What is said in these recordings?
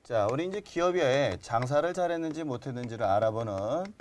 자, 우리 이제 기업에 장사를 잘했는지 못했는지를 알아보는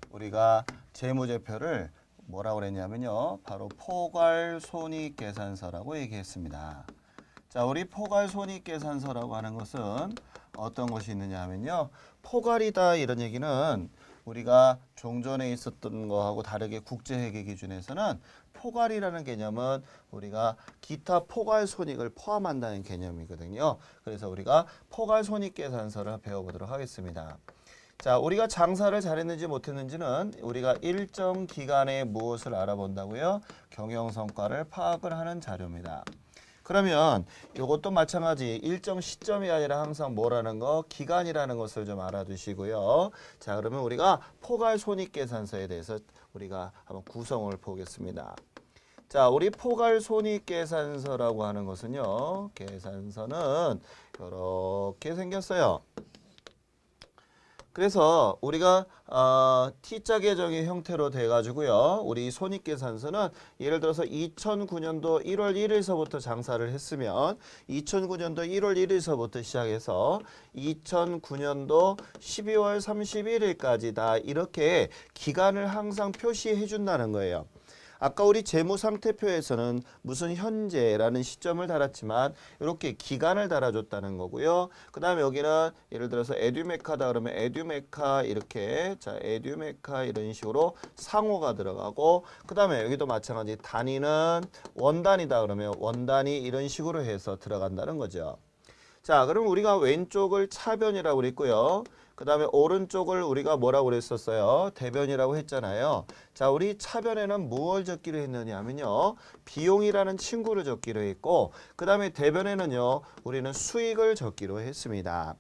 우리가 재무제표를 뭐라고 그랬냐면요. 바로 포괄손익계산서라고 얘기했습니다. 자, 우리 포괄손익계산서라고 하는 것은 어떤 것이 있느냐 하면요. 포괄이다 이런 얘기는 우리가 종전에 있었던 거하고 다르게 국제회계 기준에서는 포괄이라는 개념은 우리가 기타 포괄손익을 포함한다는 개념이거든요. 그래서 우리가 포괄손익계산서를 배워보도록 하겠습니다. 자, 우리가 장사를 잘했는지 못했는지는 우리가 일정 기간에 무엇을 알아본다고요? 경영성과를 파악을 하는 자료입니다. 그러면 이것도 마찬가지 일정 시점이 아니라 항상 뭐라는 거? 기간이라는 것을 좀 알아두시고요. 자, 그러면 우리가 포괄손익계산서에 대해서 우리가 한번 구성을 보겠습니다. 자, 우리 포괄손익계산서라고 하는 것은요. 계산서는 이렇게 생겼어요. 그래서 우리가 T자 계정의 형태로 돼가지고요. 우리 손익계산서는 예를 들어서 2009년도 1월 1일서부터 장사를 했으면 2009년도 1월 1일서부터 시작해서 2009년도 12월 31일까지 다 이렇게 기간을 항상 표시해 준다는 거예요. 아까 우리 재무상태표에서는 무슨 현재라는 시점을 달았지만 이렇게 기간을 달아줬다는 거고요. 그 다음에 여기는 예를 들어서 에듀메카다 그러면 에듀메카 이렇게 자 에듀메카 이런 식으로 상호가 들어가고 그 다음에 여기도 마찬가지 단위는 원단이다 그러면 원단이 이런 식으로 해서 들어간다는 거죠. 자, 그럼 우리가 왼쪽을 차변이라고 그랬고요. 그 다음에 오른쪽을 우리가 뭐라고 그랬었어요? 대변이라고 했잖아요. 자, 우리 차변에는 무엇을 적기로 했느냐 하면요. 비용이라는 친구를 적기로 했고 그 다음에 대변에는요. 우리는 수익을 적기로 했습니다.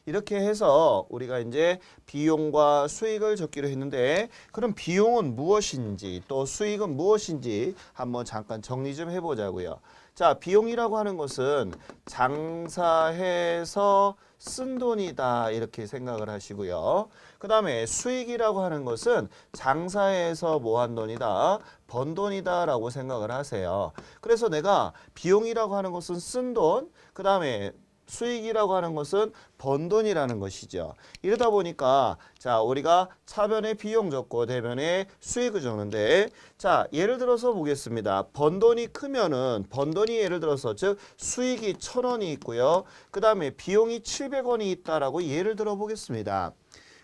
이렇게 해서 우리가 이제 비용과 수익을 적기로 했는데 그럼 비용은 무엇인지 또 수익은 무엇인지 한번 잠깐 정리 좀 해보자고요. 자, 비용이라고 하는 것은 장사해서 쓴 돈이다 이렇게 생각을 하시고요. 그 다음에 수익이라고 하는 것은 장사해서 뭐 한 돈이다, 번 돈이다 라고 생각을 하세요. 그래서 내가 비용이라고 하는 것은 쓴 돈, 그 다음에 수익이라고 하는 것은 번 돈이라는 것이죠. 이러다 보니까 자 우리가 차변에 비용 적고 대변에 수익을 적는데 자 예를 들어서 보겠습니다. 번 돈이 크면은 번 돈이 예를 들어서 즉 수익이 1,000원이 있고요. 그 다음에 비용이 700원이 있다라고 예를 들어 보겠습니다.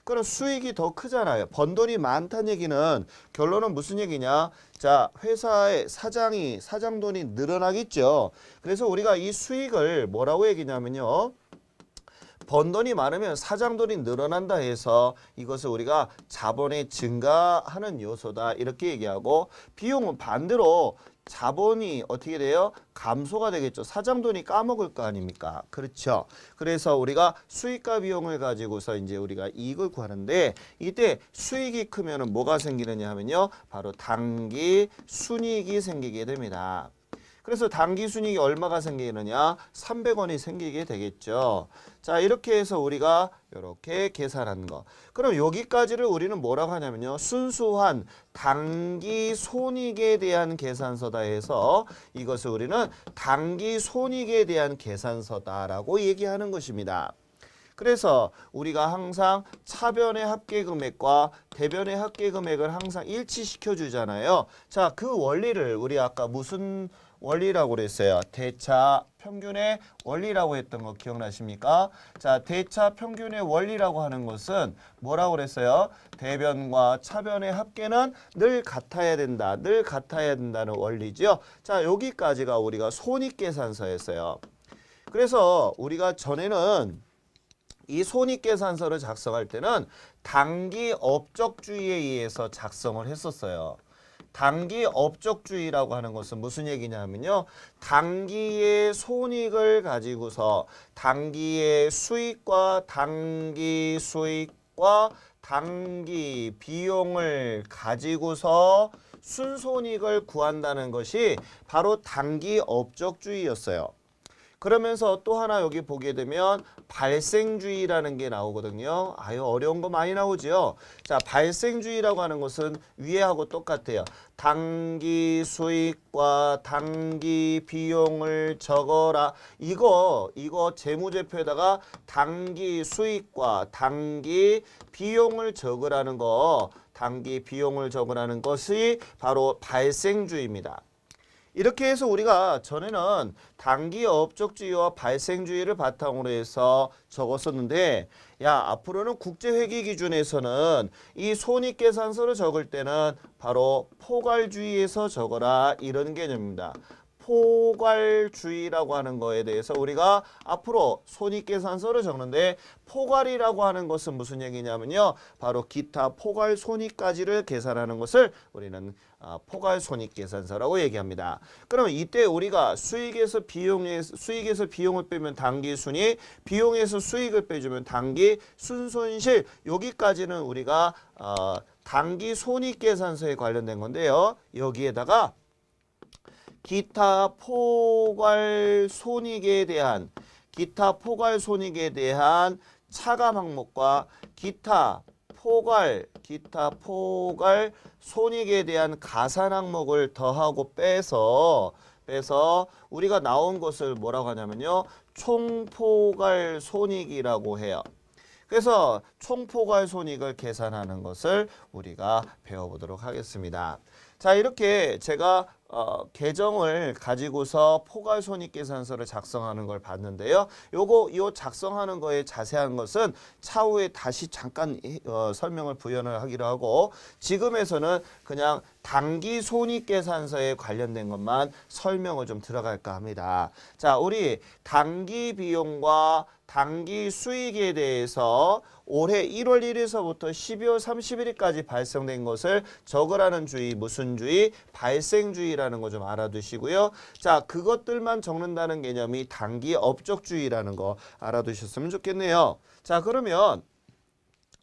그럼 수익이 더 크잖아요. 번 돈이 많다는 얘기는 결론은 무슨 얘기냐? 자, 회사의 사장 돈이 늘어나겠죠. 그래서 우리가 이 수익을 뭐라고 얘기냐면요. 번 돈이 많으면 사장 돈이 늘어난다 해서 이것을 우리가 자본의 증가하는 요소다 이렇게 얘기하고 비용은 반대로 자본이 어떻게 돼요? 감소가 되겠죠. 사장 돈이 까먹을 거 아닙니까? 그렇죠. 그래서 우리가 수익과 비용을 가지고서 이제 우리가 이익을 구하는데 이때 수익이 크면은 뭐가 생기느냐 하면요. 바로 당기 순이익이 생기게 됩니다. 그래서 당기 순이익이 얼마가 생기느냐? 300원이 생기게 되겠죠. 자, 이렇게 해서 우리가 이렇게 계산한 거. 그럼 여기까지를 우리는 뭐라고 하냐면요. 순수한 당기 손익에 대한 계산서다 해서 이것을 우리는 당기 손익에 대한 계산서다라고 얘기하는 것입니다. 그래서 우리가 항상 차변의 합계금액과 대변의 합계금액을 항상 일치시켜 주잖아요. 자, 그 원리를 우리 아까 무슨 원리라고 그랬어요? 대차 평균의 원리라고 했던 거 기억나십니까? 자, 대차 평균의 원리라고 하는 것은 뭐라고 그랬어요? 대변과 차변의 합계는 늘 같아야 된다. 늘 같아야 된다는 원리죠. 자, 여기까지가 우리가 손익계산서였어요. 그래서 우리가 전에는 이 손익계산서를 작성할 때는 단기 업적주의에 의해서 작성을 했었어요. 단기 업적주의라고 하는 것은 무슨 얘기냐면요. 단기의 손익을 가지고서 단기의 수익과 단기 수익과 단기 비용을 가지고서 순손익을 구한다는 것이 바로 단기 업적주의였어요. 그러면서 또 하나 여기 보게 되면 발생주의라는 게 나오거든요. 아유, 어려운 거 많이 나오죠. 자, 발생주의라고 하는 것은 위에하고 똑같아요. 당기 수익과 당기 비용을 적어라. 이거 재무제표에다가 당기 수익과 당기 비용을 적으라는 거, 당기 비용을 적으라는 것이 바로 발생주의입니다. 이렇게 해서 우리가 전에는 단기 업적주의와 발생주의를 바탕으로 해서 적었었는데, 야, 앞으로는 국제회계 기준에서는 이 손익계산서를 적을 때는 바로 포괄주의에서 적어라, 이런 개념입니다. 포괄주의라고 하는 거에 대해서 우리가 앞으로 손익계산서를 적는데, 포괄이라고 하는 것은 무슨 얘기냐면요, 바로 기타 포괄 손익까지를 계산하는 것을 우리는 포괄 손익계산서라고 얘기합니다. 그러면 이때 우리가 수익에서 비용을 빼면 당기 순이익, 비용에서 수익을 빼주면 당기 순손실, 여기까지는 우리가 당기 손익계산서에 관련된 건데요. 여기에다가 기타 포괄 손익에 대한 차감 항목과 기타 포괄 손익에 대한 가산 항목을 더하고 빼서 우리가 나온 것을 뭐라고 하냐면요, 총포괄 손익이라고 해요. 그래서 총포괄 손익을 계산하는 것을 우리가 배워보도록 하겠습니다. 자, 이렇게 제가 계정을 가지고서 포괄손익계산서를 작성하는 걸 봤는데요. 요 작성하는 거에 자세한 것은 차후에 다시 잠깐 설명을 부연을 하기로 하고, 지금에서는 그냥 당기 손익계산서에 관련된 것만 설명을 좀 들어갈까 합니다. 자, 우리 당기 비용과 당기 수익에 대해서 올해 1월 1일서부터 12월 31일까지 발생된 것을 적으라는 주의, 무슨 주의? 발생주의라는 거 좀 알아두시고요. 자, 그것들만 적는다는 개념이 당기 업적주의라는 거 알아두셨으면 좋겠네요. 자, 그러면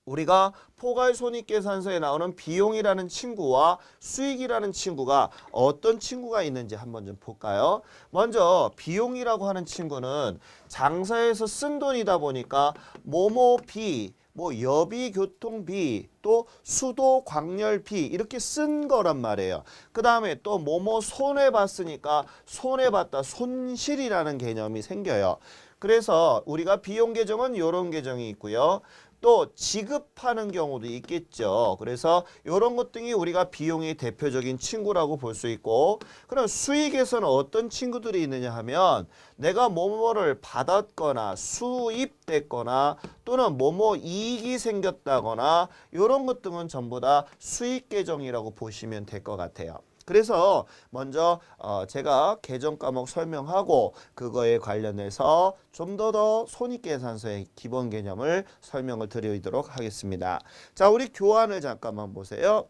우리가 포괄손익계산서에 나오는 비용이라는 친구와 수익이라는 친구가 어떤 친구가 있는지 한번 좀 볼까요? 먼저 비용이라고 하는 친구는 장사에서 쓴 돈이다 보니까 뭐뭐비, 여비, 교통비, 또 수도, 광열비 이렇게 쓴 거란 말이에요. 그 다음에 또 뭐뭐 손해봤으니까 손해봤다, 손실이라는 개념이 생겨요. 그래서 우리가 비용 계정은 이런 계정이 있고요. 또 지급하는 경우도 있겠죠. 그래서 이런 것 등이 우리가 비용의 대표적인 친구라고 볼 수 있고, 그럼 수익에서는 어떤 친구들이 있느냐 하면 내가 뭐뭐를 받았거나 수입됐거나 또는 뭐뭐 이익이 생겼다거나 이런 것 등은 전부 다 수익 계정이라고 보시면 될 것 같아요. 그래서 먼저 제가 계정 과목 설명하고 그거에 관련해서 좀 더 손익계산서의 기본 개념을 설명을 드리도록 하겠습니다. 자, 우리 교환을 잠깐만 보세요.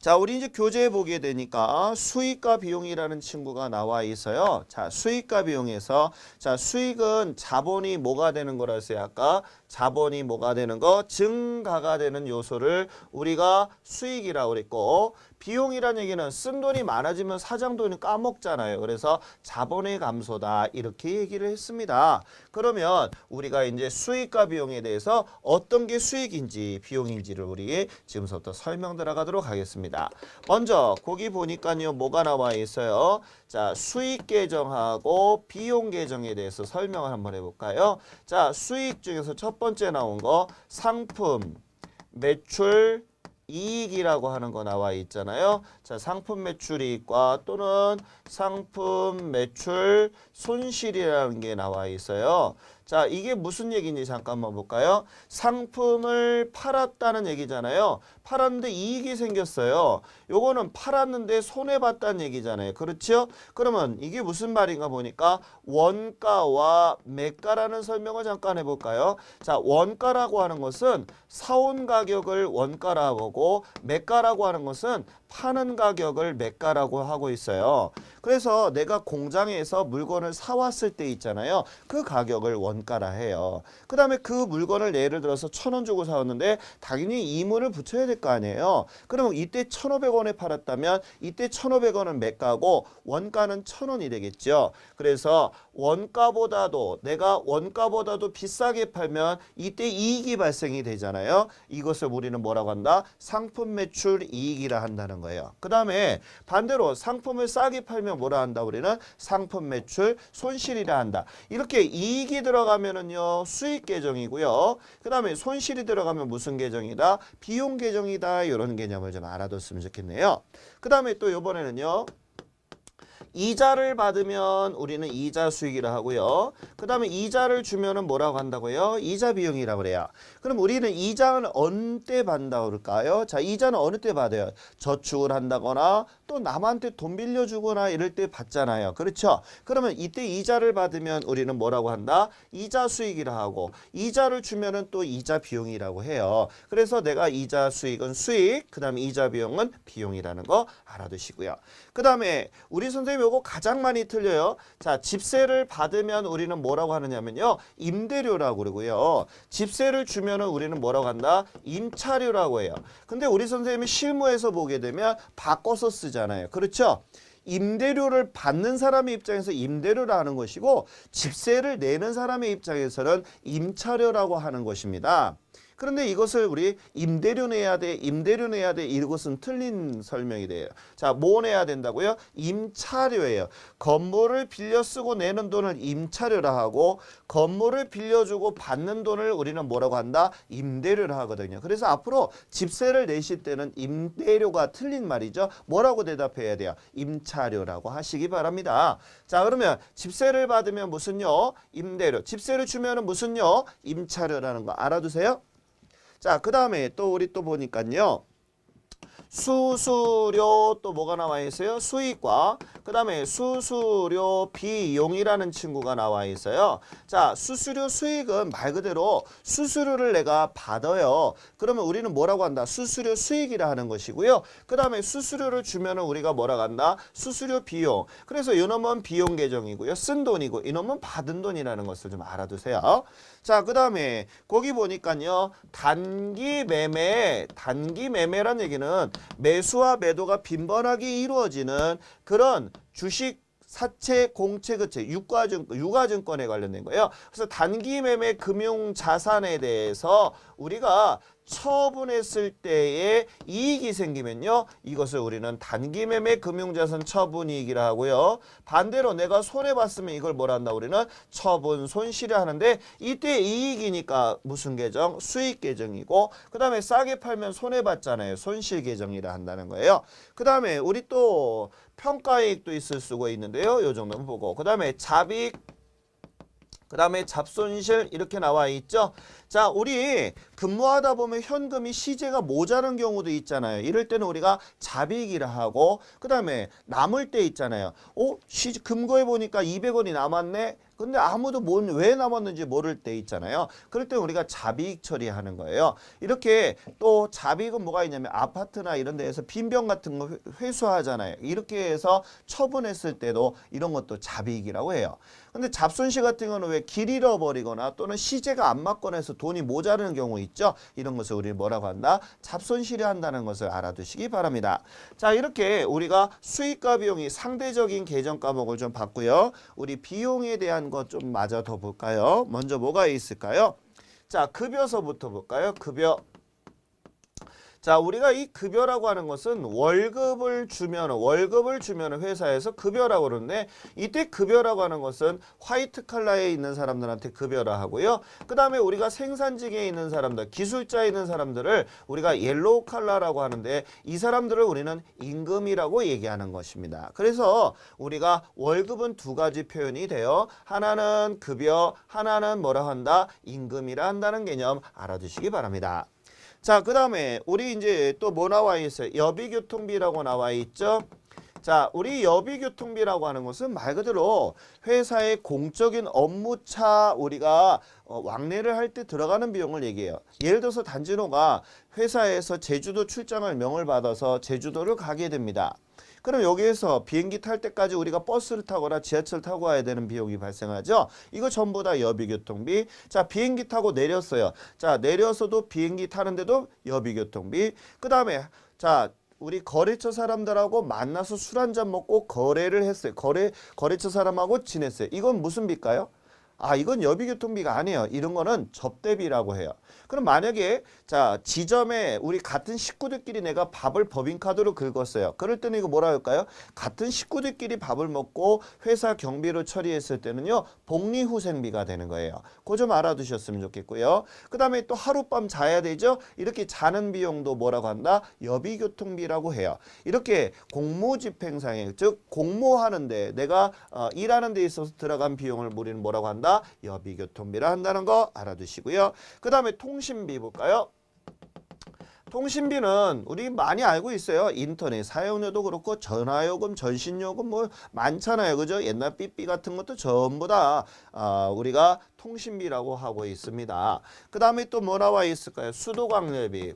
자, 우리 이제 교재에 보게 되니까 수익과 비용이라는 친구가 나와 있어요. 자, 수익과 비용에서, 자, 수익은 자본이 뭐가 되는 거라 했어요. 아까 자본이 뭐가 되는 거, 증가가 되는 요소를 우리가 수익이라고 그랬고, 비용이라는 얘기는 쓴 돈이 많아지면 사장 돈을 까먹잖아요. 그래서 자본의 감소다, 이렇게 얘기를 했습니다. 그러면 우리가 이제 수익과 비용에 대해서 어떤 게 수익인지 비용인지를 우리 지금부터 설명 들어가도록 하겠습니다. 먼저 거기 보니까요, 뭐가 나와 있어요. 자, 수익 계정하고 비용 계정에 대해서 설명을 한번 해볼까요? 자, 수익 중에서 첫 번째 나온 거 상품, 매출, 이익이라고 하는 거 나와 있잖아요. 자, 상품 매출 이익과 또는 상품 매출 손실이라는 게 나와 있어요. 자, 이게 무슨 얘기인지 잠깐만 볼까요? 상품을 팔았다는 얘기잖아요. 팔았는데 이익이 생겼어요. 요거는 팔았는데 손해봤다는 얘기잖아요. 그렇죠? 그러면 이게 무슨 말인가 보니까 원가와 매가라는 설명을 잠깐 해볼까요? 자, 원가라고 하는 것은 사온 가격을 원가라고 하고, 매가라고 하는 것은 파는 가격을 매가라고 하고 있어요. 그래서 내가 공장에서 물건을 사왔을 때 있잖아요. 그 가격을 원가라 해요. 그 다음에 그 물건을 예를 들어서 1,000원 주고 사왔는데 당연히 이문을 붙여야 될 거 아니에요. 그러면 이때 1,500원에 팔았다면 이때 1,500원은 매가고 원가는 1,000원이 되겠죠. 그래서 내가 원가보다도 비싸게 팔면 이때 이익이 발생이 되잖아요. 이것을 우리는 뭐라고 한다? 상품 매출 이익이라 한다는 거예요. 그 다음에 반대로 상품을 싸게 팔면 뭐라 한다? 우리는 상품 매출 손실이라 한다. 이렇게 이익이 들어가면은요 수익 계정이고요. 그 다음에 손실이 들어가면 무슨 계정이다? 비용 계정이다. 이런 개념을 좀 알아뒀으면 좋겠네요. 그 다음에 또 이번에는요. 이자를 받으면 우리는 이자 수익이라 하고요. 그 다음에 이자를 주면은 뭐라고 한다고요? 이자 비용이라고 그래요. 그럼 우리는 이자는 어느 때 받는다고 그럴까요? 자, 이자는 어느 때 받아요? 저축을 한다거나 또 남한테 돈 빌려주거나 이럴 때 받잖아요. 그렇죠? 그러면 이때 이자를 받으면 우리는 뭐라고 한다? 이자 수익이라 하고 이자를 주면은 또 이자 비용이라고 해요. 그래서 내가 이자 수익은 수익, 그 다음에 이자 비용은 비용이라는 거 알아두시고요. 그 다음에 우리 선생님이 요거 가장 많이 틀려요. 자, 집세를 받으면 우리는 뭐라고 하느냐면요. 임대료라고 그러고요. 집세를 주면은 우리는 뭐라고 한다? 임차료라고 해요. 근데 우리 선생님이 실무에서 보게 되면 바꿔서 쓰잖아요. 그렇죠? 임대료를 받는 사람의 입장에서 임대료라 하는 것이고 집세를 내는 사람의 입장에서는 임차료라고 하는 것입니다. 그런데 이것을 우리 임대료 내야 돼, 임대료 내야 돼 이것은 틀린 설명이 돼요. 자, 뭐 내야 된다고요? 임차료예요. 건물을 빌려 쓰고 내는 돈을 임차료라 하고 건물을 빌려주고 받는 돈을 우리는 뭐라고 한다? 임대료라 하거든요. 그래서 앞으로 집세를 내실 때는 임대료가 틀린 말이죠. 뭐라고 대답해야 돼요? 임차료라고 하시기 바랍니다. 자, 그러면 집세를 받으면 무슨요? 임대료. 집세를 주면은 무슨요? 임차료라는 거 알아두세요. 자, 그 다음에 또 우리 또 보니까요. 수수료 또 뭐가 나와 있어요? 수익과 그 다음에 수수료 비용이라는 친구가 나와 있어요. 자, 수수료 수익은 말 그대로 수수료를 내가 받아요. 그러면 우리는 뭐라고 한다? 수수료 수익이라 하는 것이고요. 그 다음에 수수료를 주면은 우리가 뭐라고 한다? 수수료 비용. 그래서 이놈은 비용 계정이고요. 쓴 돈이고 이놈은 받은 돈이라는 것을 좀 알아두세요. 자, 그 다음에 거기 보니까요. 단기 매매란 얘기는 매수와 매도가 빈번하게 이루어지는 그런 주식 사채, 공채, 거채, 유가증권에 관련된 거예요. 그래서 단기 매매 금융 자산에 대해서 우리가 처분했을 때에 이익이 생기면요. 이것을 우리는 단기 매매 금융자산 처분이익이라 하고요. 반대로 내가 손해봤으면 이걸 뭐라 한다? 우리는 처분 손실이 하는데 이때 이익이니까 무슨 계정? 수익 계정이고 그 다음에 싸게 팔면 손해봤잖아요. 손실 계정이라 한다는 거예요. 그 다음에 우리 또 평가이익도 있을 수가 있는데요. 요 정도는 보고 그 다음에 잡이익 그 다음에 잡손실 이렇게 나와 있죠. 자, 우리 근무하다 보면 현금이 시재가 모자란 경우도 있잖아요. 이럴 때는 우리가 잡이익이라 하고 그 다음에 남을 때 있잖아요. 금고에 보니까 200원이 남았네. 근데 아무도 왜 남았는지 모를 때 있잖아요. 그럴 때 우리가 잡이익 처리하는 거예요. 이렇게 또 잡이익은 뭐가 있냐면 아파트나 이런 데에서 빈병 같은 거 회수하잖아요. 이렇게 해서 처분했을 때도 이런 것도 잡이익이라고 해요. 근데 잡손실 같은 경우는 왜 길 잃어버리거나 또는 시재가 안 맞거나 해서 돈이 모자라는 경우 있죠. 이런 것을 우리 뭐라고 한다? 잡손실이 한다는 것을 알아두시기 바랍니다. 자, 이렇게 우리가 수익과 비용이 상대적인 계정 과목을 좀 봤고요. 우리 비용에 대한 것 좀 마저 더 볼까요? 먼저 뭐가 있을까요? 자, 급여서부터 볼까요? 급여. 자, 우리가 이 급여라고 하는 것은 월급을 주면 회사에서 급여라고 그러는데 이때 급여라고 하는 것은 화이트 칼라에 있는 사람들한테 급여라 하고요. 그 다음에 우리가 생산직에 있는 사람들, 기술자에 있는 사람들을 우리가 옐로우 칼라라고 하는데 이 사람들을 우리는 임금이라고 얘기하는 것입니다. 그래서 우리가 월급은 두 가지 표현이 돼요. 하나는 급여, 하나는 뭐라 한다? 임금이라 한다는 개념 알아두시기 바랍니다. 자, 그 다음에 우리 이제 또 뭐 나와 있어요? 여비교통비라고 나와 있죠. 자, 우리 여비교통비라고 하는 것은 말 그대로 회사의 공적인 업무차 우리가 왕래를 할 때 들어가는 비용을 얘기해요. 예를 들어서 단진호가 회사에서 제주도 출장을 명을 받아서 제주도를 가게 됩니다. 그럼 여기에서 비행기 탈 때까지 우리가 버스를 타거나 지하철 타고 와야 되는 비용이 발생하죠. 이거 전부 다 여비교통비. 자, 비행기 타고 내렸어요. 자, 내려서도 비행기 타는데도 여비교통비. 그 다음에 자, 우리 거래처 사람들하고 만나서 술 한잔 먹고 거래를 했어요. 거래처 사람하고 지냈어요. 이건 무슨 비일까요? 아, 이건 여비교통비가 아니에요. 이런 거는 접대비라고 해요. 그럼 만약에 자, 지점에 우리 같은 식구들끼리 내가 밥을 법인카드로 긁었어요. 그럴 때는 이거 뭐라 할까요? 같은 식구들끼리 밥을 먹고 회사 경비로 처리했을 때는요, 복리후생비가 되는 거예요. 그거 좀 알아두셨으면 좋겠고요. 그 다음에 또 하룻밤 자야 되죠? 이렇게 자는 비용도 뭐라고 한다? 여비교통비라고 해요. 이렇게 공무집행상에, 즉 공모하는데 내가 일하는 데 있어서 들어간 비용을 우리는 뭐라고 한다? 여비교통비라 한다는 거 알아두시고요. 그 다음에 통신비 볼까요? 통신비는 우리 많이 알고 있어요. 인터넷 사용료도 그렇고 전화요금, 전신요금 뭐 많잖아요. 그죠? 옛날 삐삐 같은 것도 전부 다 우리가 통신비라고 하고 있습니다. 그 다음에 또 뭐 나와 있을까요? 수도광열비.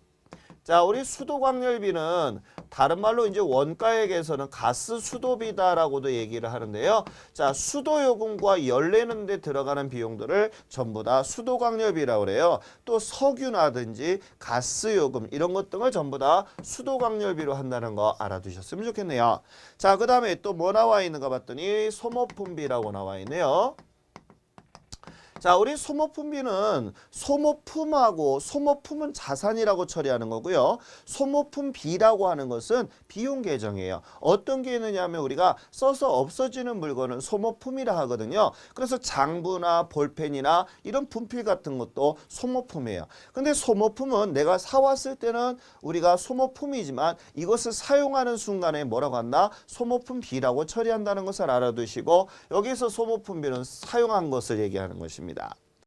자, 우리 수도광열비는 다른 말로 이제 원가액에서는 가스 수도비다라고도 얘기를 하는데요. 자, 수도요금과 열 내는 데 들어가는 비용들을 전부 다 수도광열비라고 그래요. 또 석유라든지 가스요금 이런 것 등을 전부 다 수도광열비로 한다는 거 알아두셨으면 좋겠네요. 자, 그 다음에 또 뭐 나와 있는가 봤더니 소모품비라고 나와 있네요. 자, 우리 소모품비는 소모품하고 소모품은 자산이라고 처리하는 거고요. 소모품비라고 하는 것은 비용 계정이에요. 어떤 게 있느냐면 우리가 써서 없어지는 물건은 소모품이라 하거든요. 그래서 장부나 볼펜이나 이런 분필 같은 것도 소모품이에요. 근데 소모품은 내가 사왔을 때는 우리가 소모품이지만 이것을 사용하는 순간에 뭐라고 한다? 소모품비라고 처리한다는 것을 알아두시고 여기서 소모품비는 사용한 것을 얘기하는 것입니다.